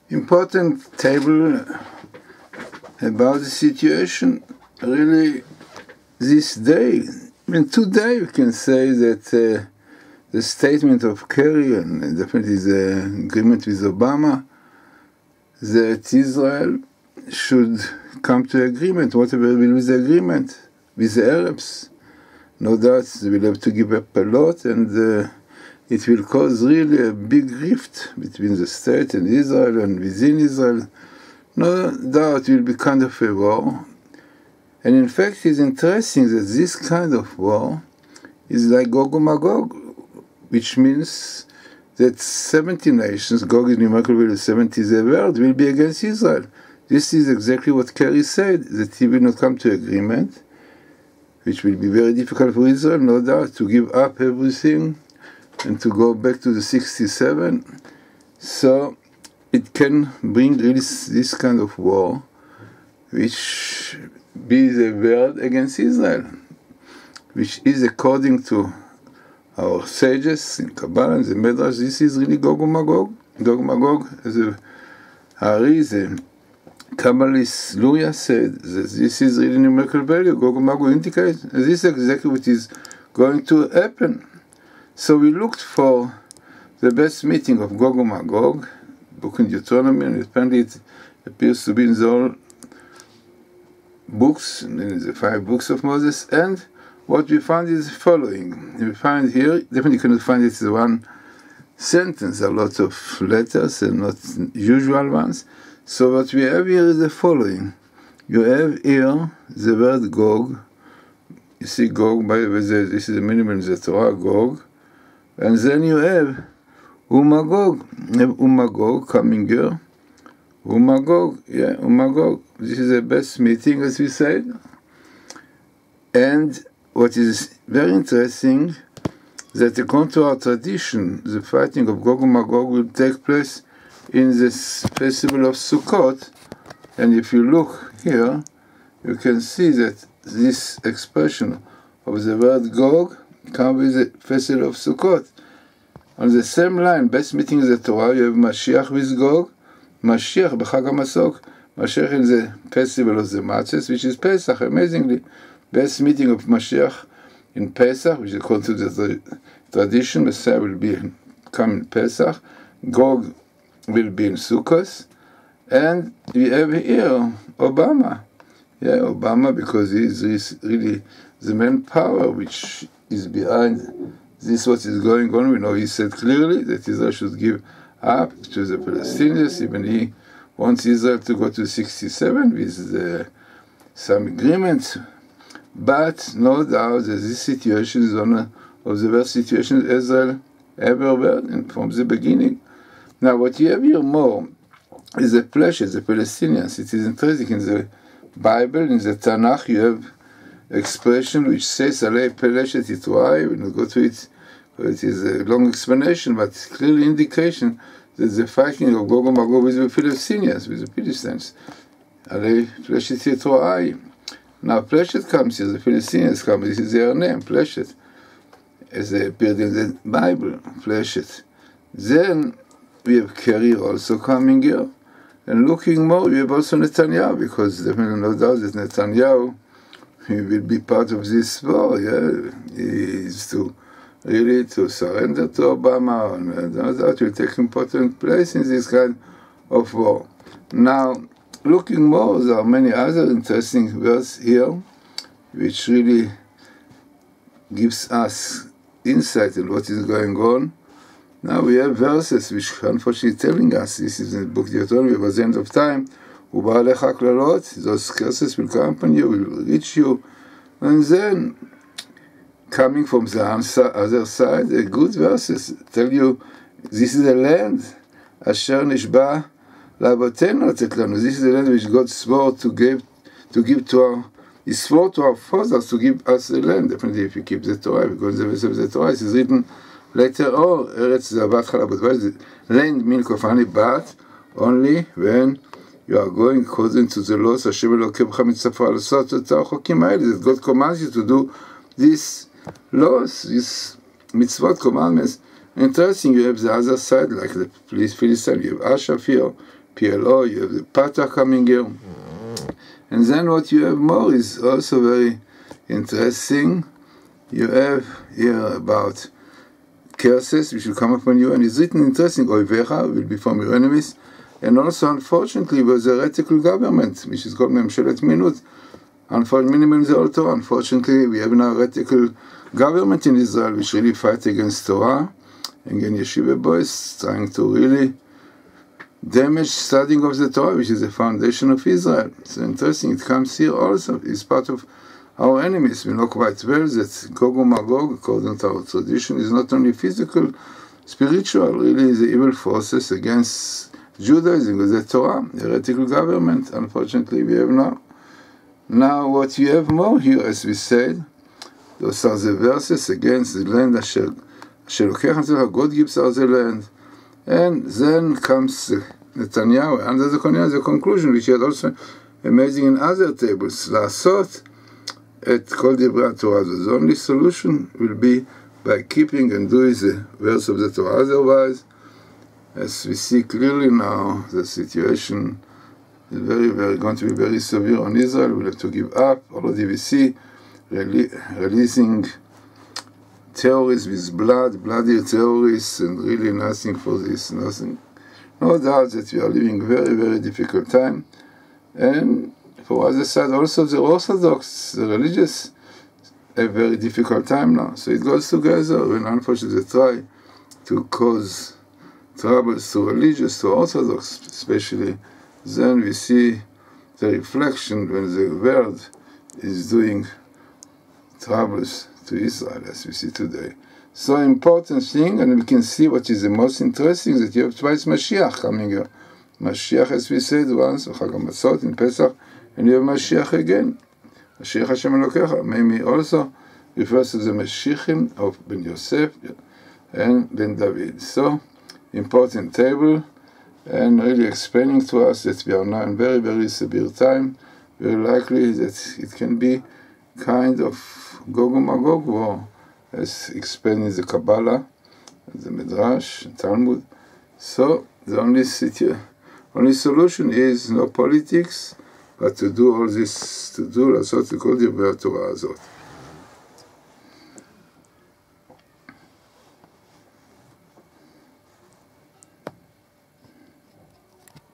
important table about the situation really this day. Even today you can say that the statement of Kerry, and definitely the agreement with Obama, that Israel should come to agreement, whatever will be the agreement, with the Arabs. No doubt they will have to give up a lot, and it will cause really a big rift between the state and Israel and within Israel. No doubt it will be kind of a war. And in fact, it's interesting that this kind of war is like GoG and MaGoG, which means that 70 nations, GoG is numerical value 70 the world, will be against Israel. This is exactly what Kerry said, that he will not come to agreement, which will be very difficult for Israel, no doubt, to give up everything and to go back to the 67. So it can bring really this kind of war, which be the world against Israel, which is, according to our sages in Kabbalah and the Midrash, this is really GoG and MaGoG. GoG and MaGoG, as Hari, the Kabbalist Luria said, that this is really numerical value. GoG and MaGoG indicates this is exactly what is going to happen. So we looked for the best meeting of GoG and MaGoG, book in Deuteronomy, and apparently it appears to be in the whole books, in the 5 books of Moses, and what we found is the following. We find here, definitely cannot find it in one sentence, a lot of letters and not usual ones. So what we have here is the following. You have here the word GoG. You see GoG, by the way, this is the minimum in the Torah, GoG. And then you have MaGoG. You have MaGoG coming here. MaGoG, yeah, MaGoG. This is the best meeting, as we said. And what is very interesting, that according to our tradition, the fighting of GoG and MaGoG will take place in this festival of Sukkot. And if you look here, you can see that this expression of the word GoG comes with the festival of Sukkot. On the same line, best meeting in the Torah, you have Mashiach with GoG, Mashiach b'Chag HaMasok, Mashiach in the festival of the Matzahs, which is Pesach, amazingly. Best meeting of Mashiach in Pesach, which is according to the tradition, Messiah will come in Pesach, GoG will be in Sukkot, and we have here Obama. Yeah, Obama, because he is really the main power which is behind this, what is going on. We know he said clearly that Israel should give up to the Palestinians, even he wants Israel to go to 67 with some agreements. But no doubt that this situation is one of the worst situations Israel ever had from the beginning. Now, what you have here more is the pleasure, the Palestinians. It is interesting, in the Bible, in the Tanakh, you have expression which says, Alei Peleshet Yitwai. We will go to it, it is a long explanation, but it's clearly indication that the fighting of GoG and MaGoG with the Palestinians, with the Philistines. Alei Peleshet Yitwai. Now, Pleshet comes here, the Philistines come, this is their name, Pleshet, as they appeared in the Bible, Pleshet. Then we have Kerry also coming here, and looking more, we have also Netanyahu, because there is no doubt that Netanyahu, he will be part of this war, yeah, he is to surrender to Obama, and no doubt will take important place in this kind of war. Now, looking more, there are many other interesting words here, which really gives us insight in what is going on. Now we have verses which unfortunately telling us, this is in the book Deuteronomy, by the end of time, Uba'alecha klalot, those curses will come upon you, will reach you. And then, coming from the other side, the good verses tell you, this is a land, Asher Nishba This is the land which God swore to give to our. He swore to our fathers to give us the land. Definitely, if you keep the Torah, because the rest of the Torah is written later. Eretz Zavat Chalab, land milk of honey, but only when you are going according to the laws. Hashem Elokebcha mitzvah l'sot et ha'chokim ha'ele. That God commands you to do these laws, these mitzvot commandments. Interesting, you have the other side, like the Philistine. You have Ashaf here, PLO, you have the Patah coming here. And then what you have more is also very interesting. You have here about curses which will come upon you, and it's written interesting, Oivecha will be from your enemies, and also unfortunately was a heretical government, which is called Memshelet Minut. Unfortunately, we have now a heretical government in Israel which really fight against Torah, against yeshiva boys, trying to really damage studying of the Torah, which is the foundation of Israel. It's interesting, it comes here also, it's part of our enemies. We know quite well that GoG and MaGoG, according to our tradition, is not only physical, spiritual, really the evil forces against Judaism, with the Torah, heretical government. Unfortunately, we have now. Now, what you have more here, as we said, those are the verses against the land Asher God gives us the land. And then comes Netanyahu, under the conclusion, which he had also amazing in other tables, Lasot et Kol Divrei Torah. The only solution will be by keeping and doing the verse of the Torah. Otherwise, as we see clearly now, the situation is going to be very severe on Israel. We'll have to give up. Already we see releasing terrorists with bloody terrorists, and really nothing for this, nothing. No doubt that we are living very difficult time. And for other side, also the Orthodox, the religious, a very difficult time now. So it goes together. When unfortunately they try to cause troubles to religious, to Orthodox especially, then we see the reflection when the world is doing troubles to Israel, as we see today. So important thing, and we can see what is the most interesting, that you have twice Mashiach coming here. Mashiach, as we said once, Chag HaMatzot in Pesach, and you have Mashiach again. Mashiach Hashem Elokecha. Maybe also refers to the Mashiachim of Ben Yosef and Ben David. So, important table, and really explaining to us that we are now in very severe time. Very likely that it can be kind of GoG and MaGoG war, as explained in the Kabbalah, the Midrash, Talmud. So the only solution is no politics, but to do all this, to do לעשות את כל דברי התורה הזאת.